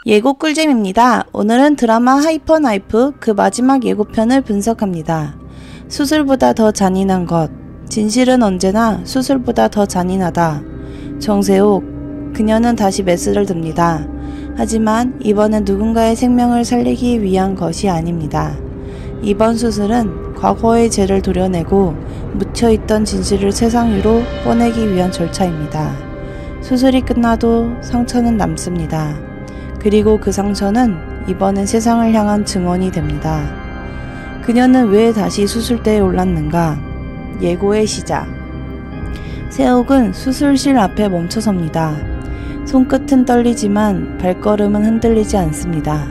예고 꿀잼입니다. 오늘은 드라마 하이퍼나이프 그 마지막 예고편을 분석합니다. 수술보다 더 잔인한 것. 진실은 언제나 수술보다 더 잔인하다. 정세옥. 그녀는 다시 메스를 듭니다. 하지만 이번엔 누군가의 생명을 살리기 위한 것이 아닙니다. 이번 수술은 과거의 죄를 도려내고 묻혀있던 진실을 세상 위로 꺼내기 위한 절차입니다. 수술이 끝나도 상처는 남습니다. 그리고 그 상처는 이번엔 세상을 향한 증언이 됩니다. 그녀는 왜 다시 수술대에 올랐는가? 예고의 시작. 세옥은 수술실 앞에 멈춰섭니다. 손끝은 떨리지만 발걸음은 흔들리지 않습니다.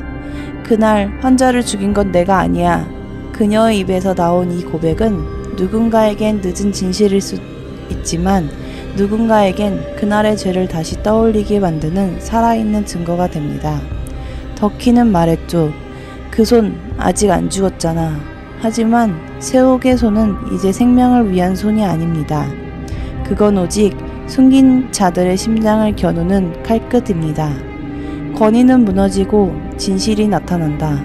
그날 환자를 죽인 건 내가 아니야. 그녀의 입에서 나온 이 고백은 누군가에겐 늦은 진실일 수 있지만 누군가에겐 그날의 죄를 다시 떠올리게 만드는 살아있는 증거가 됩니다. 덕희는 말했죠. 그 손 아직 안 죽었잖아. 하지만 세옥의 손은 이제 생명을 위한 손이 아닙니다. 그건 오직 숨긴 자들의 심장을 겨누는 칼끝입니다. 권위는 무너지고 진실이 나타난다.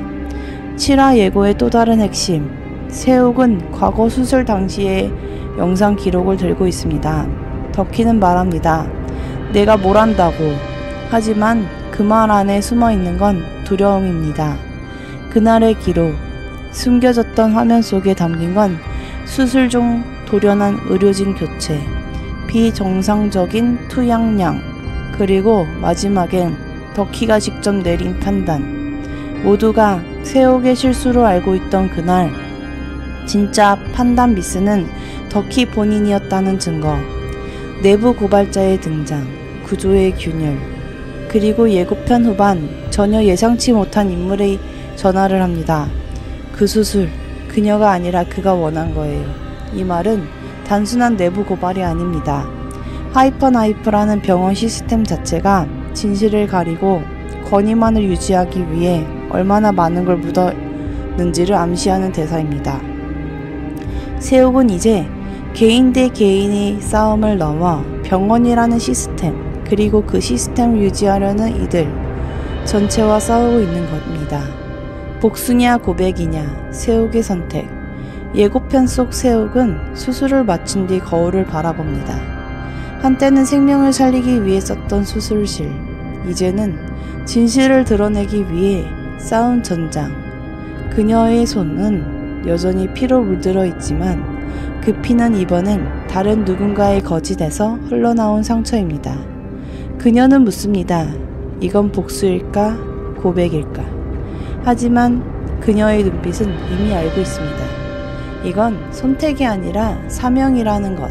7화 예고의 또 다른 핵심. 세옥은 과거 수술 당시의 영상 기록을 들고 있습니다. 덕희는 말합니다. 내가 뭘 안다고. 하지만 그 말 안에 숨어 있는 건 두려움입니다. 그날의 기록, 숨겨졌던 화면 속에 담긴 건 수술 중 돌연한 의료진 교체, 비정상적인 투약량, 그리고 마지막엔 덕희가 직접 내린 판단. 모두가 세옥의 실수로 알고 있던 그날, 진짜 판단 미스는 덕희 본인이었다는 증거. 내부 고발자의 등장, 구조의 균열, 그리고 예고편 후반 전혀 예상치 못한 인물이 전화를 합니다. 그 수술, 그녀가 아니라 그가 원한 거예요. 이 말은 단순한 내부 고발이 아닙니다. 하이퍼나이프라는 병원 시스템 자체가 진실을 가리고 권위만을 유지하기 위해 얼마나 많은 걸 묻었는지를 암시하는 대사입니다. 세옥은 이제 개인 대 개인의 싸움을 넘어 병원이라는 시스템, 그리고 그 시스템을 유지하려는 이들 전체와 싸우고 있는 겁니다. 복수냐 고백이냐, 세옥의 선택. 예고편 속 세옥은 수술을 마친 뒤 거울을 바라봅니다. 한때는 생명을 살리기 위해 썼던 수술실, 이제는 진실을 드러내기 위해 싸운 전장. 그녀의 손은 여전히 피로 물들어 있지만 그 피는 이번엔 다른 누군가의 거짓에서 흘러나온 상처입니다. 그녀는 묻습니다. 이건 복수일까? 고백일까? 하지만 그녀의 눈빛은 이미 알고 있습니다. 이건 선택이 아니라 사명이라는 것.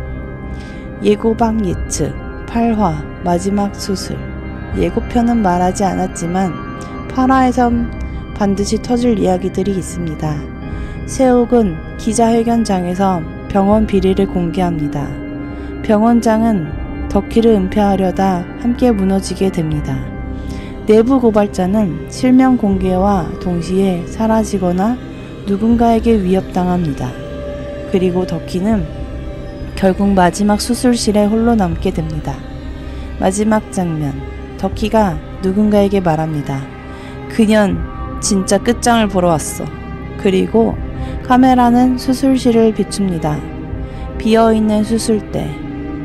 예고방 예측, 8화 마지막 수술. 예고편은 말하지 않았지만 8화에선 반드시 터질 이야기들이 있습니다. 세옥은 기자회견장에서 병원 비리를 공개합니다. 병원장은 덕희를 은폐하려다 함께 무너지게 됩니다. 내부 고발자는 실명 공개와 동시에 사라지거나 누군가에게 위협당합니다. 그리고 덕희는 결국 마지막 수술실에 홀로 남게 됩니다. 마지막 장면, 덕희가 누군가에게 말합니다. 그년 진짜 끝장을 보러 왔어. 그리고 카메라는 수술실을 비춥니다. 비어있는 수술대,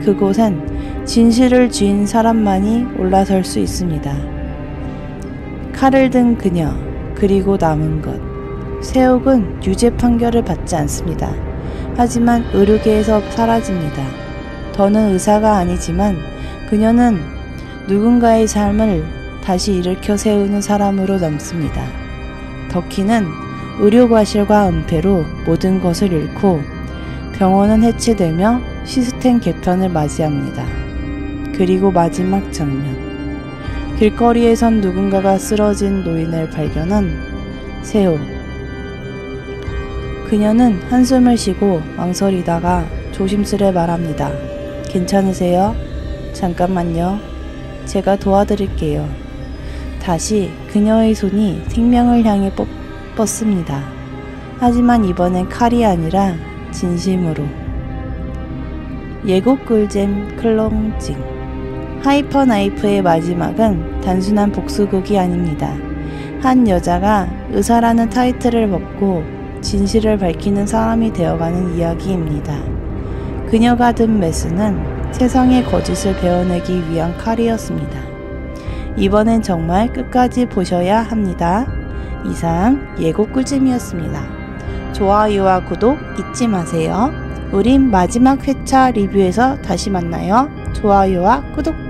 그곳엔 진실을 쥔 사람만이 올라설 수 있습니다. 칼을 든 그녀, 그리고 남은 것. 세옥은 유죄 판결을 받지 않습니다. 하지만 의료계에서 사라집니다. 더는 의사가 아니지만 그녀는 누군가의 삶을 다시 일으켜 세우는 사람으로 남습니다. 덕희는 의료과실과 은폐로 모든 것을 잃고 병원은 해체되며 시스템 개편을 맞이합니다. 그리고 마지막 장면. 길거리에선 누군가가 쓰러진 노인을 발견한 세옥. 그녀는 한숨을 쉬고 망설이다가 조심스레 말합니다. 괜찮으세요? 잠깐만요. 제가 도와드릴게요. 다시 그녀의 손이 생명을 향해 뻗습니다. 하지만 이번엔 칼이 아니라 진심으로. 예고 꿀잼 클로징. 하이퍼나이프의 마지막은 단순한 복수극이 아닙니다. 한 여자가 의사라는 타이틀을 벗고 진실을 밝히는 사람이 되어가는 이야기입니다. 그녀가 든 메스는 세상의 거짓을 베어내기 위한 칼이었습니다. 이번엔 정말 끝까지 보셔야 합니다. 이상 예고 꿀잼이었습니다. 좋아요와 구독 잊지 마세요. 우린 마지막 회차 리뷰에서 다시 만나요. 좋아요와 구독.